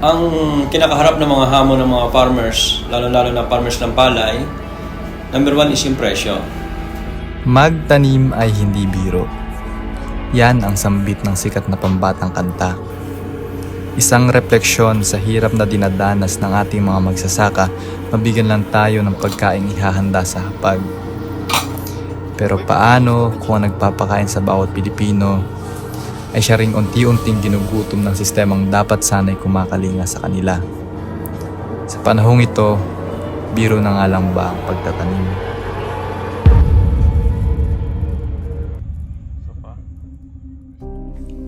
Ang kinakaharap ng mga hamon ng mga farmers, lalo-lalo na farmers ng palay, number one is yung presyo. Magtanim ay hindi biro. Yan ang sambit ng sikat na pambatang kanta. Isang refleksyon sa hirap na dinadanas ng ating mga magsasaka, mabigyan lang tayo ng pagkaing ihahanda sa hapag. Pero paano kung ang nagpapakain sa bawat Pilipino ay siya ring unti-unting ginugutom ng sistemang dapat sana'y kumakalinga sa kanila? Sa panahong ito, biro na nga lang ba ang pagtatanim?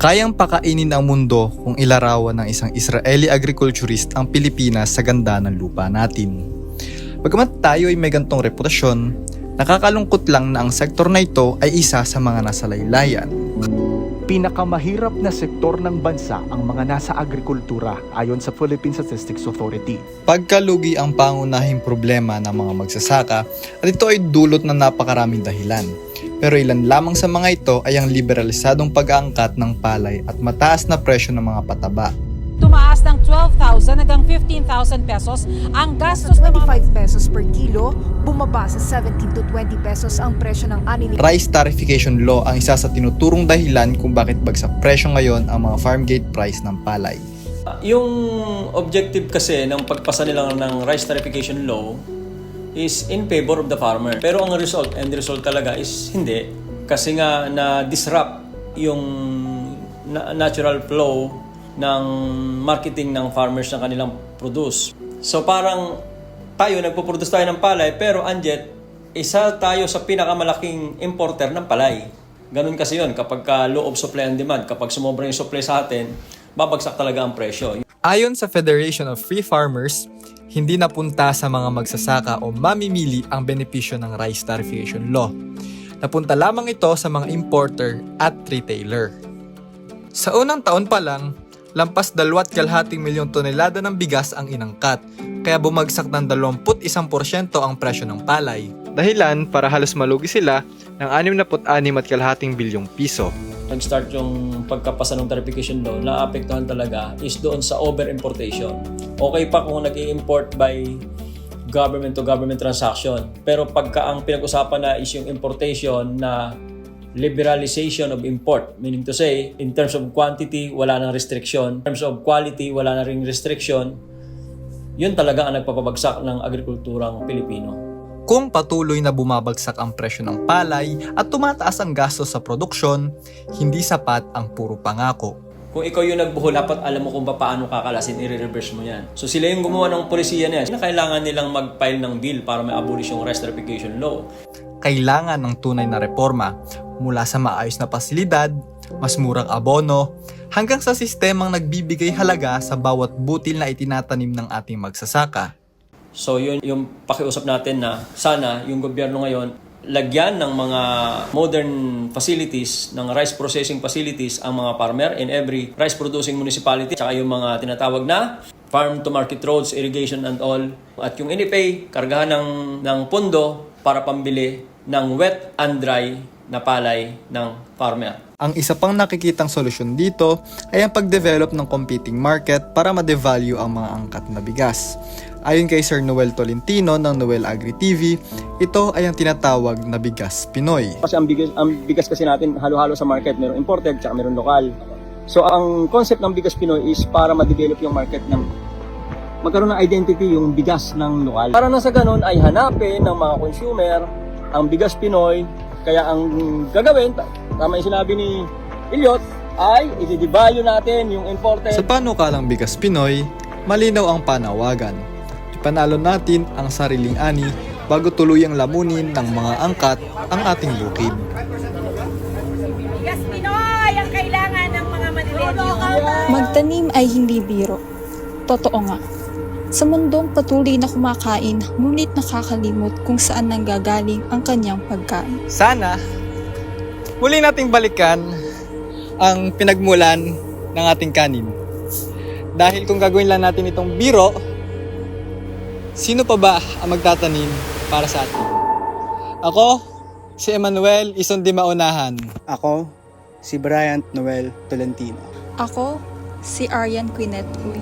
Kayang pakainin ang mundo kung ilarawan ng isang Israeli agriculturist ang Pilipinas sa ganda ng lupa natin. Bagamat tayo ay may gantong reputasyon, nakakalungkot lang na ang sektor na ito ay isa sa mga nasa laylayan. Pinakamahirap na sektor ng bansa ang mga nasa agrikultura ayon sa Philippine Statistics Authority. Pagkalugi ang pangunahing problema ng mga magsasaka at ito ay dulot ng napakaraming dahilan. Pero ilan lamang sa mga ito ay ang liberalisadong pag-aangkat ng palay at mataas na presyo ng mga pataba. Tumaas ng 12,000 hanggang 15,000 pesos ang gastos Sa ng 25 pesos per kilo, bumaba sa 17 to 20 pesos ang presyo ng ani. Rice Tarification Law ang isa sa tinuturong dahilan kung bakit bagsak presyo ngayon ang mga farm gate price ng palay. Yung objective kasi ng pagpasa nila ng Rice Tarification Law is in favor of the farmer. Pero ang end result talaga is hindi. Kasi nga na-disrupt yung natural flow ng marketing ng farmers ng kanilang produce. So parang tayo, nagpo-produce tayo ng palay, pero anjet, isa tayo sa pinakamalaking importer ng palay. Ganun kasi yun, kapag low of supply and demand, kapag sumobra yung supply sa atin, babagsak talaga ang presyo. Ayon sa Federation of Free Farmers, hindi napunta sa mga magsasaka o mamimili ang benepisyo ng Rice Tarification Law. Napunta lamang ito sa mga importer at retailer. Sa unang taon pa lang, lampas 2.5 milyong tonelada ng bigas ang inangkat, kaya bumagsak ng 21% ang presyo ng palay. Dahilan para halos malugi sila ng 66.5 bilyong piso. Nag-start yung pagkapasa ng tarification law, naapektuhan talaga is doon sa over-importation. Okay pa kung nag-i-import by government to government transaction. Pero pagka ang pinag-usapan na is yung importation na liberalization of import, meaning to say, in terms of quantity, wala nang restriction. In terms of quality, wala na ring restriction. Yun talaga ang nagpapabagsak ng agrikulturang Pilipino. Kung patuloy na bumabagsak ang presyo ng palay at tumataas ang gastos sa produksyon, hindi sapat ang puro pangako. Kung ikaw yung nagbuhol, dapat alam mo kung paano kakalasin, i-reverse mo yan. So sila yung gumawa ng polisiya na yan. Kailangan nilang mag-file ng bill para ma-abolish yung Rice Tarification Law. Kailangan ng tunay na reforma mula sa maayos na pasilidad, mas murang abono, hanggang sa sistemang nagbibigay halaga sa bawat butil na itinatanim ng ating magsasaka. So yun yung pakiusap natin na sana yung gobyerno ngayon lagyan ng mga modern facilities, ng rice processing facilities ang mga farmer in every rice producing municipality, tsaka yung mga tinatawag na farm to market roads, irrigation and all. At yung NFA, kargahan ng pondo para pambili ng wet and dry na palay ng farmer. Ang isa pang nakikitang solusyon dito ay ang pag-develop ng competing market para ma-devalue ang mga angkat na bigas. Ayon kay Sir Noel Tolentino ng Noel Agri TV, ito ay ang tinatawag na bigas Pinoy. Kasi ang bigas kasi natin halo-halo sa market, meron imported at meron lokal. So ang concept ng bigas Pinoy is para ma-develop yung market ng magkaroon ng identity yung bigas ng lokal. Para na sa ganun ay hanapin ng mga consumer ang bigas Pinoy. Kaya ang gagawin, tama yung sinabi ni Elliot, ay i-devalue natin yung imported. Sa panukalang bigas Pinoy, malinaw ang panawagan. Ipanalo natin ang sariling ani bago tuluyang lamunin ng mga angkat ang ating bukid. Bigas Pinoy ang kailangan ng mga Manileño. Magtanim ay hindi biro. Totoo nga. Sa mundong patuloy na kumakain, ngunit nakakalimot kung saan nanggagaling ang kanyang pagkain. Sana, muli nating balikan ang pinagmulan ng ating kanin. Dahil kung gagawin lang natin itong biro, sino pa ba ang magtatanim para sa atin? Ako, si Emmanuel Ison Di Maunahan. Ako, si Bryant Noel Tolentino. Ako, si Arian Quinet Uy.